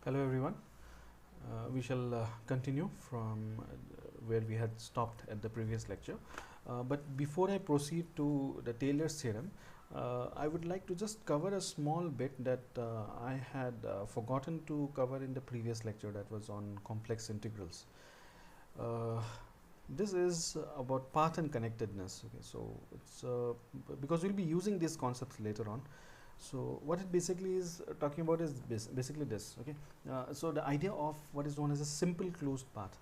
Hello everyone. We shall continue from where we had stopped at the previous lecture. But before I proceed to the Taylor's theorem, I would like to just cover a small bit that I had forgotten to cover in the previous lecture, that was on complex integrals. This is about path and connectedness. Okay, so it's because we'll be using these concepts later on. So what it basically is talking about is basically this. Okay, so the idea of what is known as a simple closed path.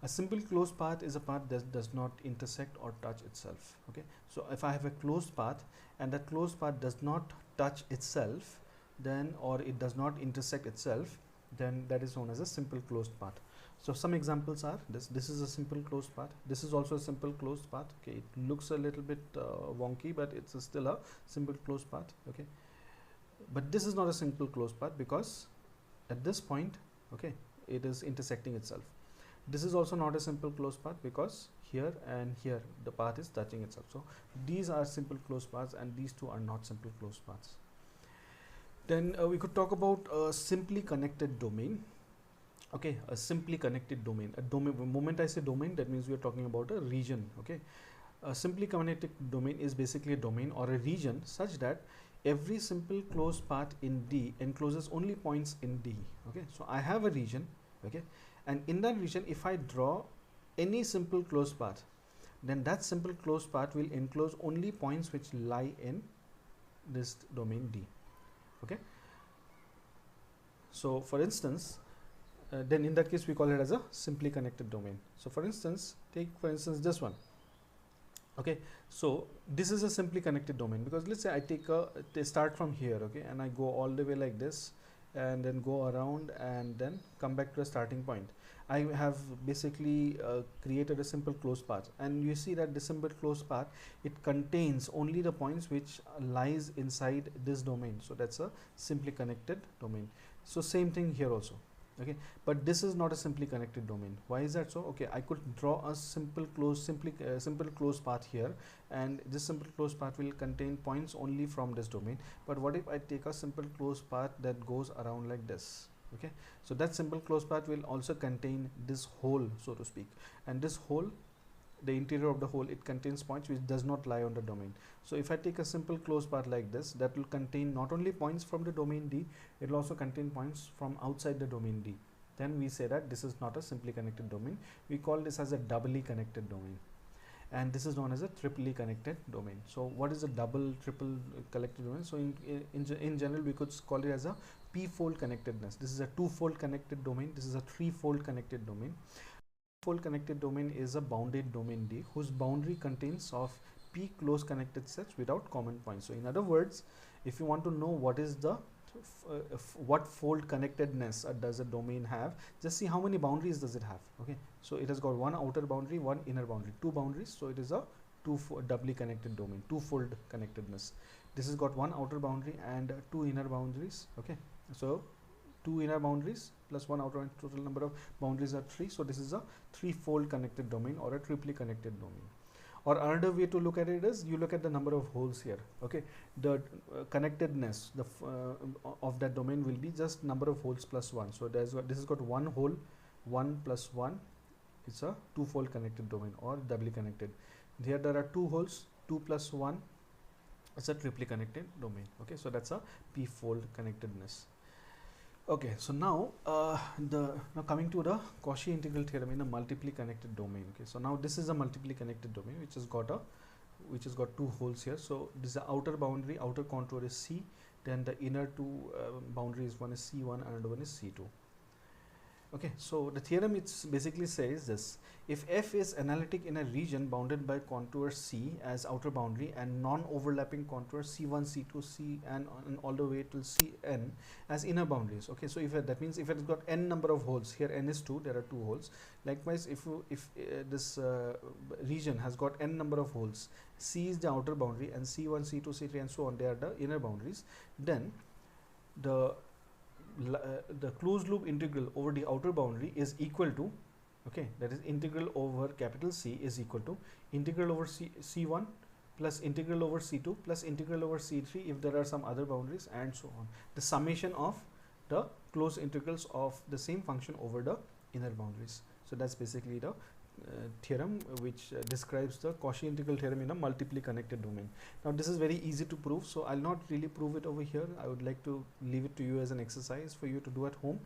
A simple closed path is a path that does not intersect or touch itself. Okay, so if I have a closed path and that closed path does not touch itself, then or it does not intersect itself, then that is known as a simple closed path. So some examples are this is a simple closed path, this is also a simple closed path. Okay, it looks a little bit wonky, but it's still a simple closed path. Okay, but this is not a simple closed path because at this point, okay, it is intersecting itself. This is also not a simple closed path because here and here the path is touching itself. So these are simple closed paths and these two are not simple closed paths. Then we could talk about a simply connected domain. Okay, a simply connected domain. A domain, the moment I say domain, that means we are talking about a region. Okay, a simply connected domain is basically a domain or a region such that every simple closed path in D encloses only points in D. Okay, so I have a region. Okay, and in that region, if I draw any simple closed path, then that simple closed path will enclose only points which lie in this domain D. Okay, so for instance, then in that case we call it as a simply connected domain. So for instance, take for instance this one. Okay, so this is a simply connected domain because let's say I take a start from here, okay, and I go all the way like this and then go around and then come back to a starting point. I have basically created a simple closed path, and you see that the simple closed path, it contains only the points which lies inside this domain. So that's a simply connected domain. So same thing here also. Okay, but this is not a simply connected domain. Why is that so? Okay, I could draw a simple closed path here, and this simple closed path will contain points only from this domain. But what if I take a simple closed path that goes around like this? Okay, so that simple closed path will also contain this hole, so to speak, and this hole, the interior of the hole, it contains points which does not lie on the domain. So if I take a simple closed path like this, that will contain not only points from the domain D, it will also contain points from outside the domain D. Then we say that this is not a simply connected domain. We call this as a doubly connected domain, and this is known as a triply connected domain. So what is a double, triple connected domain? So in general we could call it as a p-fold connectedness. This is a two-fold connected domain. This is a three-fold connected domain. Fold connected domain is a bounded domain D whose boundary contains of p close connected sets without common points. So in other words, if you want to know what is the what fold connectedness does a domain have, just see how many boundaries does it have. Okay, so it has got one outer boundary, one inner boundary, two boundaries. So it is a doubly connected domain, two-fold connectedness. This has got one outer boundary and two inner boundaries. Okay, so two inner boundaries plus one outer, and total number of boundaries are 3. So this is a three-fold connected domain or a triply connected domain. Or another way to look at it is you look at the number of holes here. Okay, the connectedness of that domain will be just number of holes plus 1. So this has got one hole, 1 plus 1. It's a two-fold connected domain or doubly connected. Here there are two holes, 2 plus 1. It's a triply connected domain. Okay, so that's a p-fold connectedness. Okay, so now now coming to the Cauchy integral theorem in a multiply connected domain. Okay, so now this is a multiply connected domain which has got two holes here. So this is the outer boundary, outer contour is C, then the inner two boundaries, one is C1 and one is C2. Okay, so the theorem basically says this: if F is analytic in a region bounded by contour C as outer boundary and non-overlapping contours C1, C2, C and all the way till Cn as inner boundaries. Okay, so if that means if it has got n number of holes, here n is 2, there are 2 holes. Likewise, if this region has got n number of holes, C is the outer boundary and C1, C2, C3 and so on, they are the inner boundaries, then the closed loop integral over the outer boundary is equal to, okay, that is integral over capital C is equal to integral over C1 plus integral over C2 plus integral over C3 if there are some other boundaries and so on. The summation of the closed integrals of the same function over the inner boundaries. So that's basically the theorem which describes the Cauchy integral theorem in a multiply connected domain. Now this is very easy to prove, so I'll not really prove it over here. I would like to leave it to you as an exercise for you to do at home.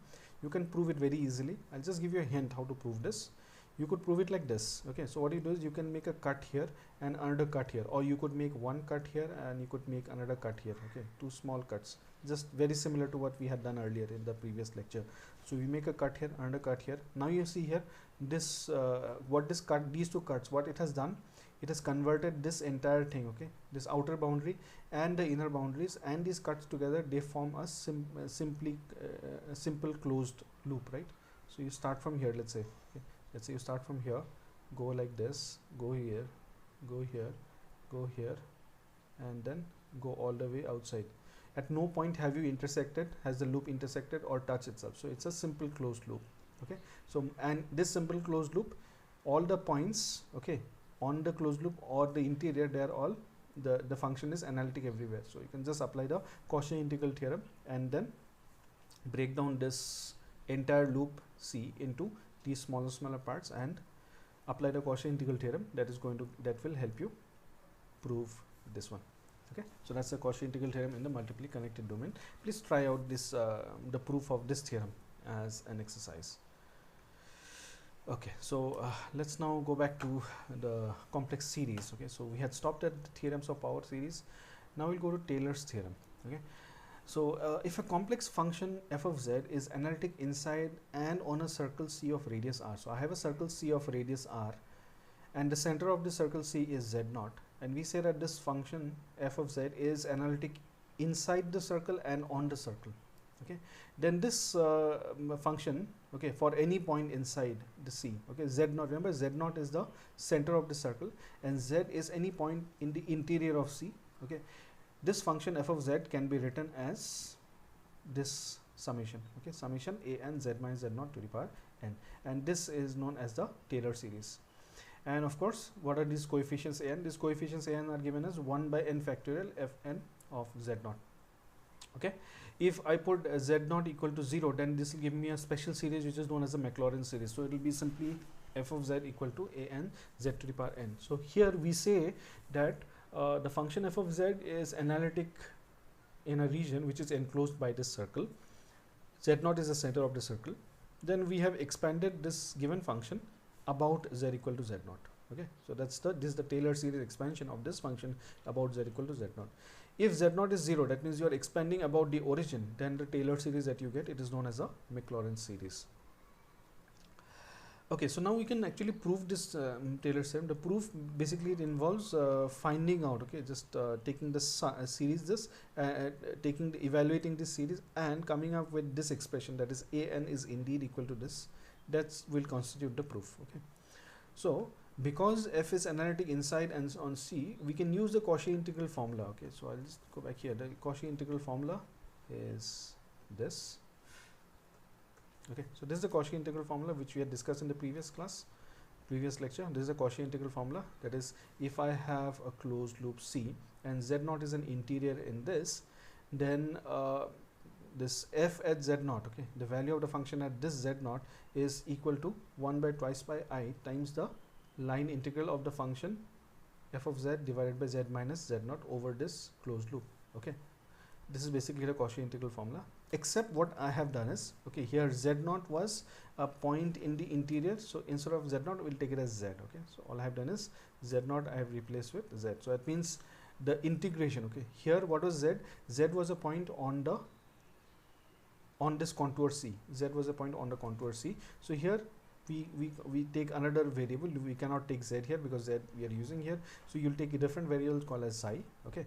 You can prove it very easily. I'll just give you a hint how to prove this. You could prove it like this. Okay, so what you do is you can make a cut here and another cut here, or you could make one cut here and you could make another cut here. Okay, two small cuts, just very similar to what we had done earlier in the previous lecture. So we make a cut here, another cut here. Now you see here this these two cuts, what it has done, it has converted this entire thing, okay, this outer boundary and the inner boundaries, and these cuts together, they form a simple closed loop, right? So you start from here, let's say you start from here, go like this, go here, go here, go here, and then go all the way outside. At no point have you intersected, has the loop intersected or touched itself. So it's a simple closed loop. Okay, so and this simple closed loop, all the points, okay, on the closed loop or the interior, they are all the function is analytic everywhere. So you can just apply the Cauchy integral theorem and then break down this entire loop C into these smaller parts and apply the Cauchy integral theorem. That will help you prove this one. Okay, so that's the Cauchy integral theorem in the multiply connected domain. Please try out this the proof of this theorem as an exercise. Okay, so let's now go back to the complex series. Okay, so we had stopped at the theorems of power series. Now we'll go to Taylor's theorem. Okay, so if a complex function f of z is analytic inside and on a circle C of radius r. So I have a circle C of radius r, and the center of the circle C is z0, and we say that this function f of z is analytic inside the circle and on the circle. Okay, then this function, okay, for any point inside the C, okay, z0, remember z0 is the center of the circle and z is any point in the interior of C. Okay, this function f of z can be written as this summation, okay, summation a n z minus z0 to the power n, and this is known as the Taylor series. And of course, what are these coefficients a n? These coefficients a n are given as 1 by n factorial f n of z0. Okay, if I put z0 equal to 0, then this will give me a special series which is known as the Maclaurin series. So it will be simply f of z equal to a n z to the power n. So here we say that the function f of z is analytic in a region which is enclosed by this circle. Z0 is the center of the circle. Then we have expanded this given function about z equal to z0. Okay, so this is the Taylor series expansion of this function about z equal to z0. If z0 is 0, that means you are expanding about the origin, then the Taylor series that you get, it is known as a Maclaurin series. Okay, so now we can actually prove this Taylor theorem. The proof basically it involves finding out, okay, just taking the series, evaluating this series and coming up with this expression, that is a n is indeed equal to this. That will constitute the proof. Okay, so because f is analytic inside and on C, we can use the Cauchy integral formula. Okay, so I'll just go back here. The Cauchy integral formula is this. Okay, so this is the Cauchy integral formula which we had discussed in the previous lecture. This is the Cauchy integral formula, that is, if I have a closed loop C and z0 is an interior in this, then this f at z0, okay, the value of the function at this z0 is equal to 1 by twice by I times the line integral of the function f of z divided by z minus z0 over this closed loop. Okay, this is basically the Cauchy integral formula, except what I have done is, okay, here z0 was a point in the interior, so instead of z0 we'll take it as z. Okay, so all I have done is z0 I have replaced with z. So that means the integration, okay, here what was z? Z was a point on this contour C. Z was a point on the contour C. So here we take another variable. We cannot take z here because z we are using here. So you'll take a different variable called as psi. Okay,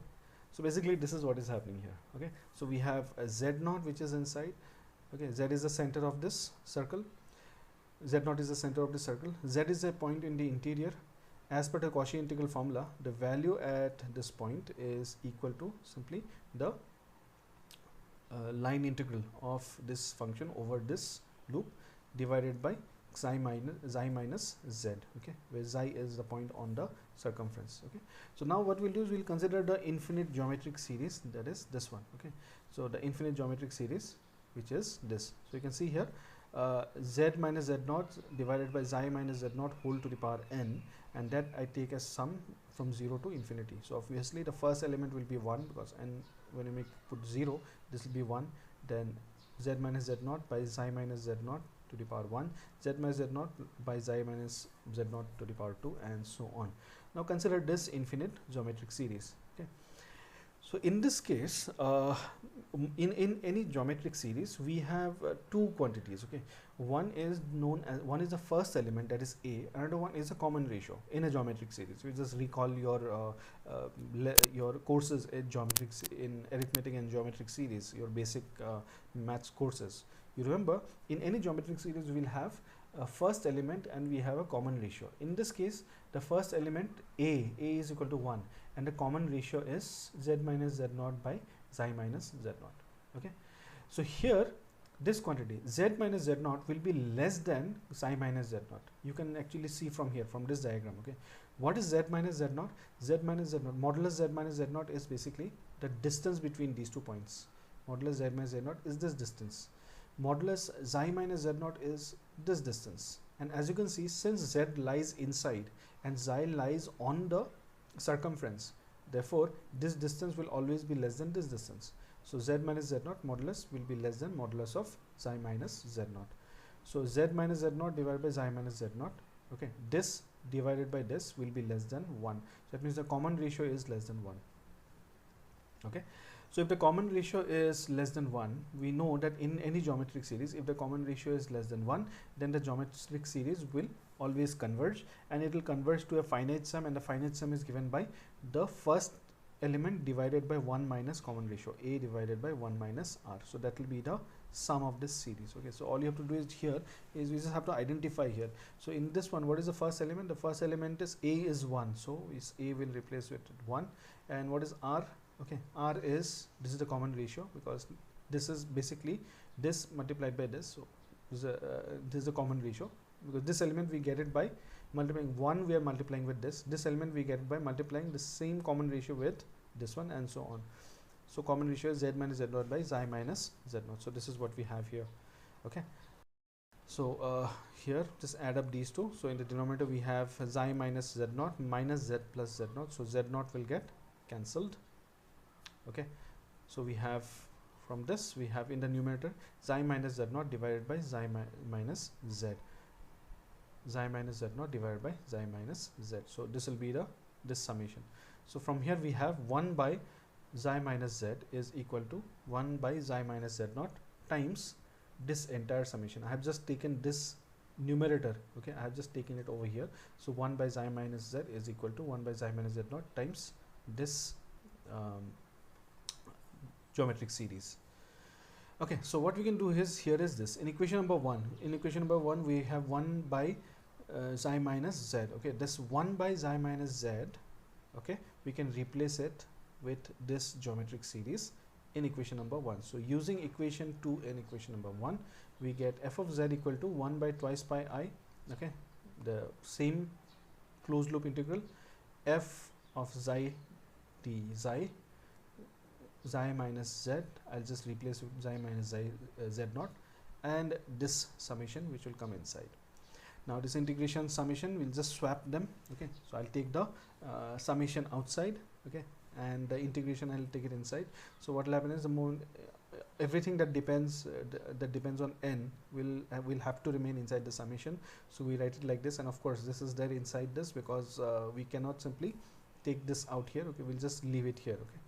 so basically this is what is happening here. Okay, so we have a z0 which is inside. Okay, z is the center of this circle. Z0 is the center of the circle. Z is a point in the interior. As per the Cauchy integral formula, the value at this point is equal to simply the line integral of this function over this loop divided by xi minus z, okay, where xi is the point on the circumference. Okay, so now what we'll do is we'll consider the infinite geometric series, that is this one. Okay, so the infinite geometric series, which is this. So you can see here z minus z naught divided by xi minus z naught whole to the power n, and that I take as sum from 0 to infinity. So obviously the first element will be 1, because n, when you put 0, this will be 1. Then z minus z naught by xi minus z naught to the power 1, z minus z naught by xi minus z naught to the power 2, and so on. Now consider this infinite geometric series. Okay. So in this case, in any geometric series, we have two quantities. Okay, one is the first element, that is a. Another one is a common ratio in a geometric series. You just recall your courses in arithmetic and geometric series, your basic maths courses. You remember, in any geometric series we will have a first element and we have a common ratio. In this case, the first element a is equal to 1, and the common ratio is z minus z naught by xi minus z naught. Okay, so here this quantity z minus z naught will be less than xi minus z naught. You can actually see from here, from this diagram. Okay, what is z minus z naught? Z minus z naught, modulus z minus z naught is basically the distance between these 2 points. Modulus z minus z naught is this distance. Modulus xi minus z naught is this distance. And as you can see, since z lies inside and xi lies on the circumference, therefore this distance will always be less than this distance. So z minus z naught modulus will be less than modulus of xi minus z naught. So z minus z naught divided by xi minus z naught, okay, this divided by this will be less than 1. So that means the common ratio is less than 1. Okay, so if the common ratio is less than 1, we know that in any geometric series, if the common ratio is less than 1, then the geometric series will always converge, and it will converge to a finite sum, and the finite sum is given by the first element divided by 1 minus common ratio, a divided by 1 minus r. So that will be the sum of this series. Okay, so all you have to do is here is we just have to identify here. So in this one, what is the first element? The first element is a is 1, so a will replace with 1. And what is r? Okay, r is, this is the common ratio, because this is basically this multiplied by this. So this is the common ratio, because this element we get it by multiplying 1, we are multiplying with this element we get it by multiplying the same common ratio with this one, and so on. So common ratio is z minus z naught by xi minus z naught. So this is what we have here. Okay, so here just add up these two. So in the denominator we have xi minus z naught minus z plus z naught, so z naught will get cancelled. Okay, so we have, from this we have in the numerator xi minus z naught divided by xi minus z, xi minus z naught divided by xi minus z. So this will be this summation. So from here we have 1 by xi minus z is equal to 1 by xi minus z naught times this entire summation. I have just taken this numerator. Okay, I have just taken it over here. So 1 by xi minus z is equal to 1 by xi minus z naught times this geometric series. Okay, so what we can do is, here is this in equation number 1. In equation number 1 we have 1 by xi minus z. Okay, this 1 by xi minus z, okay, we can replace it with this geometric series in equation number 1. So using equation 2 in equation number 1, we get f of z equal to 1 by twice pi I. Okay, the same closed loop integral f of xi t xi minus z, I'll just replace with xi minus z naught, and this summation which will come inside. Now this integration summation, we'll just swap them. Okay, so I'll take the summation outside, okay, and the integration I'll take it inside. So what will happen is, the more everything that depends on n will have to remain inside the summation. So we write it like this, and of course this is there inside this, because we cannot simply take this out here. Okay, we'll just leave it here. Okay,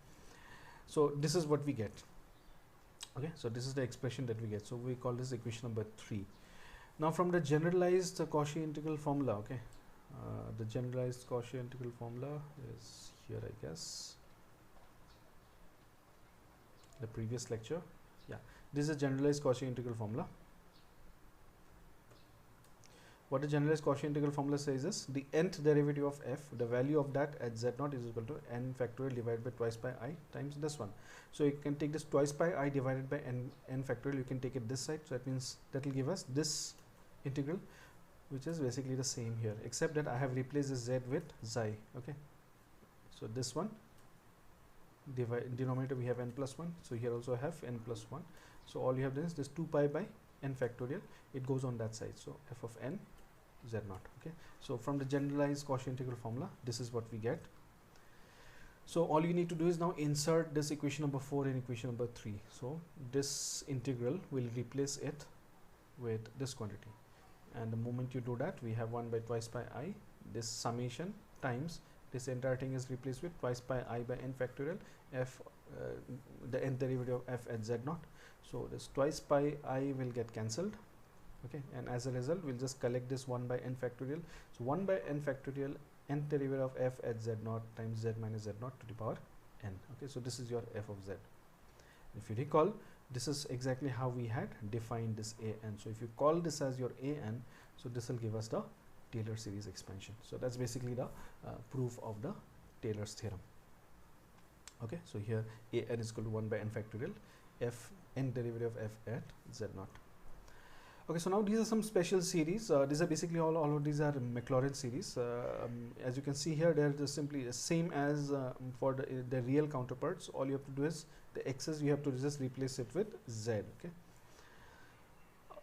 so this is what we get. Okay, so this is the expression that we get. So we call this equation number 3. Now from the generalized Cauchy integral formula, okay, the generalized Cauchy integral formula is here, I guess, the previous lecture. Yeah, this is a generalized Cauchy integral formula. What the generalized Cauchy integral formula says is, the nth derivative of f, the value of that at z0 is equal to n factorial divided by twice pi I times this one. So you can take this twice pi I divided by n factorial, you can take it this side. So that means that will give us this integral, which is basically the same here, except that I have replaced this z with xi. Okay, so this one denominator we have n plus 1, so here also I have n plus 1. So all you have done is this 2 pi by n factorial, it goes on that side. So f of n z naught. Okay, so from the generalized Cauchy integral formula, this is what we get. So all you need to do is now insert this equation number 4 in equation number 3. So this integral will replace it with this quantity, and the moment you do that, we have 1 by twice pi I, this summation times this entire thing is replaced with twice pi I by n factorial f, the nth derivative of f at z naught. So this twice pi I will get cancelled. Okay, and as a result we'll just collect this 1 by n factorial. So 1 by n factorial nth derivative of f at z naught times z minus z naught to the power n. Okay, so this is your f of z. If you recall, this is exactly how we had defined this a n. So if you call this as your a n, so this will give us the Taylor series expansion. So that's basically the proof of the Taylor's theorem. Okay, so here a n is equal to 1 by n factorial f n derivative of f at z naught. Okay, so now these are some special series. These are basically all of these are Maclaurin series. As you can see here, they are just simply the same as for the real counterparts. All you have to do is the x's, you have to just replace it with z. Okay.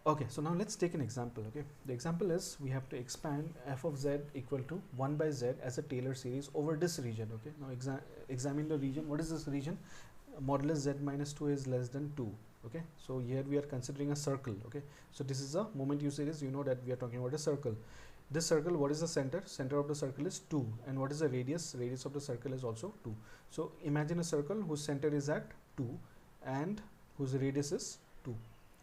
Okay, so now let's take an example. Okay, the example is we have to expand f of z equal to 1 by z as a Taylor series over this region. Okay, now examine the region. What is this region? Modulus z minus 2 is less than 2. Okay, so here we are considering a circle. Okay, so this is a moment you say this, you know that we are talking about a circle. This circle, what is the center? Center of the circle is 2, and what is the radius? Radius of the circle is also 2. So imagine a circle whose center is at 2 and whose radius is 2.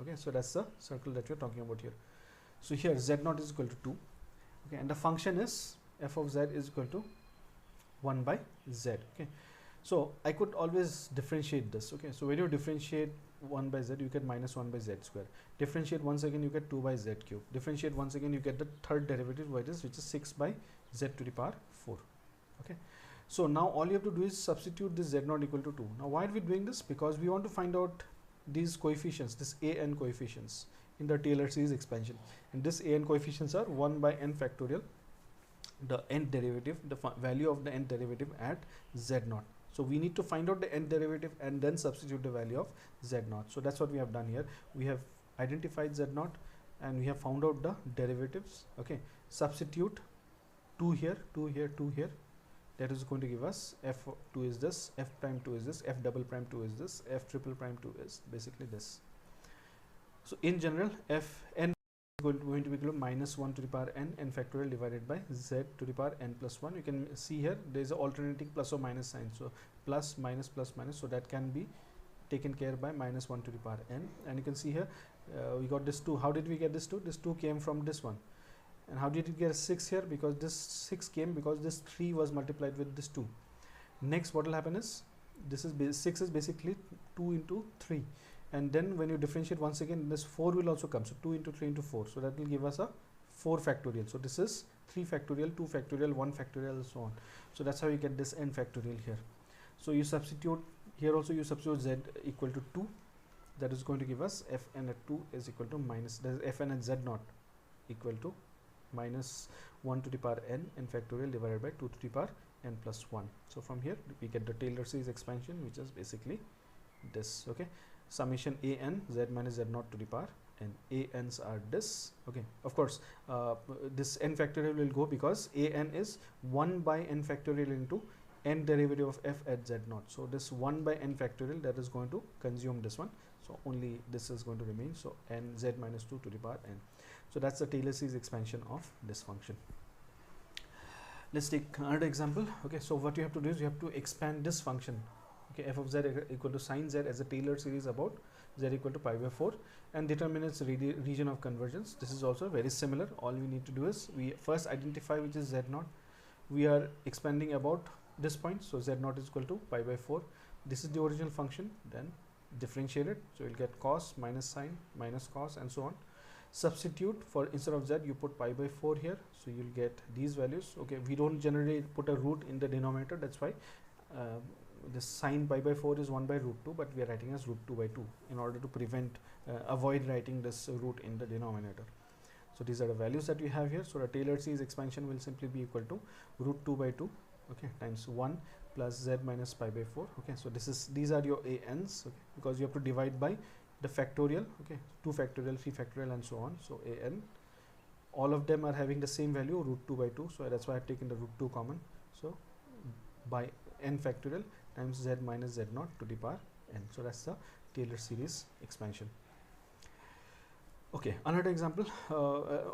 Okay, so that's the circle that we're talking about here. So here z naught is equal to 2. Okay, and the function is f of z is equal to 1 by z. Okay, so I could always differentiate this. Okay, so when you differentiate 1 by z, you get minus 1 by z square. Differentiate once again, you get 2 by z cube. Differentiate once again, you get the third derivative, which is 6 by z to the power 4. Okay, so now all you have to do is substitute this z naught equal to 2. Now why are we doing this? Because we want to find out these coefficients, this a n coefficients in the Taylor series expansion, and this a n coefficients are 1 by n factorial, the nth derivative, the value of the nth derivative at z naught. So we need to find out the nth derivative and then substitute the value of z naught. So that's what we have done here. We have identified z naught and we have found out the derivatives. Okay, substitute 2 here, 2 here, 2 here. That is going to give us f2 is this, f prime 2 is this, f double prime 2 is this, f triple prime 2 is basically this. So in general, f n is going to be equal to minus 1 to the power n factorial divided by z to the power n plus 1. You can see here there is a alternating plus or minus sign. So plus minus, so that can be taken care by minus 1 to the power n. And you can see here we got this 2. How did we get this 2? This 2 came from this one. And how did you get a 6 here? Because this 6 came because this 3 was multiplied with this 2. Next, what will happen is this is 6 is basically 2 into 3, and then when you differentiate once again, this 4 will also come. So 2 into 3 into 4. So that will give us a 4 factorial. So this is 3 factorial, 2 factorial, 1 factorial, and so on. So that's how you get this n factorial here. So you substitute here also, you substitute z equal to 2. That is going to give us fn at 2 is equal to minus, that is fn at z naught equal to minus 1 to the power n factorial divided by 2 to the power n plus 1. So from here we get the Taylor series expansion, which is basically this. Okay, summation a n z minus z naught to the power n. A n's are this. Okay, of course this n factorial will go because a n is 1 by n factorial into n derivative of f at z naught. So this 1 by n factorial, that is going to consume this one. So only this is going to remain. So n z minus 2 to the power n. So that's the Taylor series expansion of this function. Let's take another example. Okay, so what you have to do is you have to expand this function. Okay, f of z equal to sine z as a Taylor series about z equal to pi by 4, and determine its region of convergence. This is also very similar. All we need to do is we first identify which is z naught. We are expanding about this point, so z naught is equal to pi by 4. This is the original function. Then differentiate it, so you'll get cos minus sine minus cos and so on. Substitute for, instead of z you put pi by 4 here, so you'll get these values. Okay, we don't generally put a root in the denominator, that's why this sine pi by 4 is 1 by root 2, but we are writing as root 2 by 2 in order to prevent avoid writing this root in the denominator. So these are the values that we have here. So the Taylor series expansion will simply be equal to root 2 by 2, okay, times 1 plus z minus pi by 4. Okay, so these are your a n's, okay, because you have to divide by the factorial, okay, 2 factorial, 3 factorial and so on. So an, all of them are having the same value, root 2 by 2, so that's why I've taken the root 2 common. So by n factorial times z minus z naught to the power n. So that's the Taylor series expansion. Okay, another example.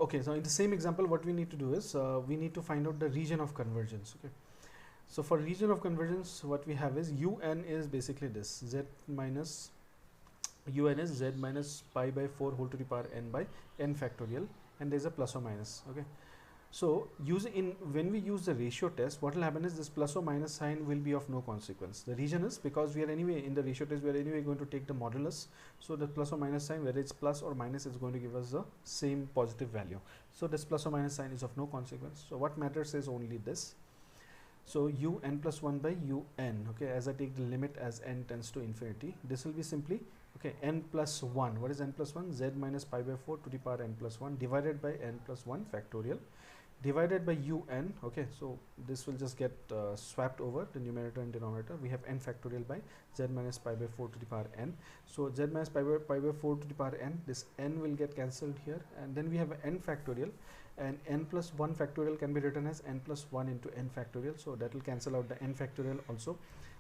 Okay, so in the same example, what we need to do is we need to find out the region of convergence. Okay, so for region of convergence, what we have is un is basically this, z minus un is z minus pi by 4 whole to the power n by n factorial, and there's a plus or minus. Okay, so when we use the ratio test, what will happen is this plus or minus sign will be of no consequence. The reason is because we are anyway in the ratio test, we are anyway going to take the modulus. So the plus or minus sign, whether it's plus or minus, is going to give us the same positive value. So this plus or minus sign is of no consequence. So what matters is only this. So un plus 1 by un. Okay, as I take the limit as n tends to infinity, this will be simply, okay, n plus 1. What is n plus 1? Z minus pi by 4 to the power n plus 1 divided by n plus 1 factorial divided by un. Okay, so this will just get swapped over the numerator and denominator. We have n factorial by z minus pi by 4 to the power n. So z minus pi by 4 to the power n, this n will get cancelled here, and then we have n factorial, and n plus 1 factorial can be written as n plus 1 into n factorial. So that will cancel out the n factorial also.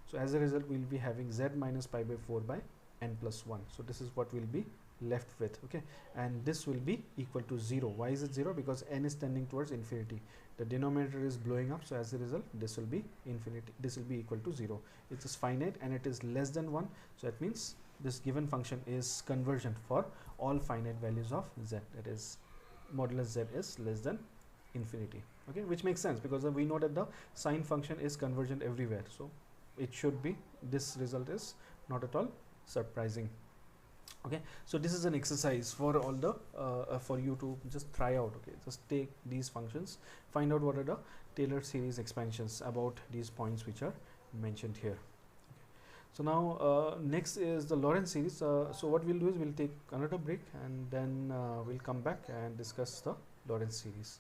So as a result, we will be having z minus pi by 4 by n plus 1. So this is what we'll be left with. Okay, and this will be equal to 0. Why is it 0? Because n is tending towards infinity. The denominator is blowing up, so as a result, this will be infinity. This will be equal to 0. It is finite and it is less than 1. So that means this given function is convergent for all finite values of z. That is, modulus z is less than infinity. Okay, which makes sense because we know that the sine function is convergent everywhere. So it should be, this result is not at all surprising. Okay, so this is an exercise for all the for you to just try out. Okay, just take these functions, find out what are the Taylor series expansions about these points which are mentioned here. Okay. So now next is the Laurent series. So what we'll do is we'll take another break, and then we'll come back and discuss the Laurent series.